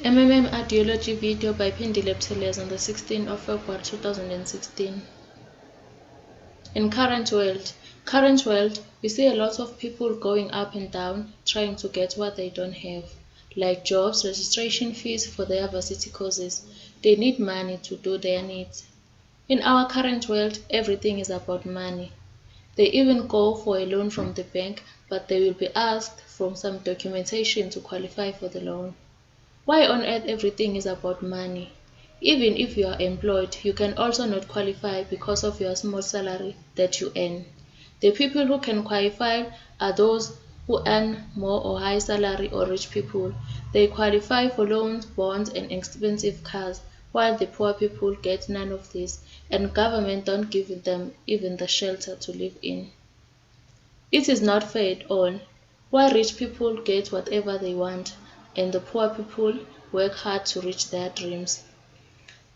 MMM Ideology video by Pendile Teles on the 16th of February 2016. In current world, we see a lot of people going up and down trying to get what they don't have, like jobs, registration fees for their varsity courses. They need money to do their needs. In our current world, everything is about money. They even go for a loan from the bank, but they will be asked for some documentation to qualify for the loan. Why on earth everything is about money? Even if you are employed, you can also not qualify because of your small salary that you earn. The people who can qualify are those who earn more or high salary or rich people. They qualify for loans, bonds, and expensive cars, while the poor people get none of this, and government don't give them even the shelter to live in. It is not fair at all. Why rich people get whatever they want, and the poor people work hard to reach their dreams.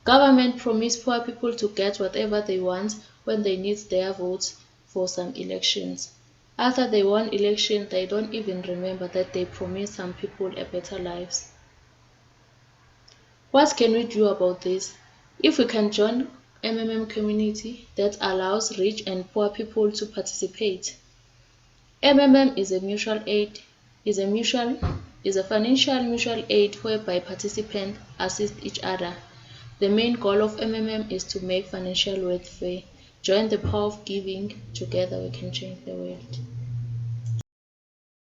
Government promise poor people to get whatever they want when they need their votes for some elections. After they won election, they don't even remember that they promised some people a better lives. What can we do about this? If we can join MMM community that allows rich and poor people to participate. MMM is a financial mutual aid whereby participants assist each other. The main goal of MMM is to make financial wealth fair. Join the power of giving. Together we can change the world.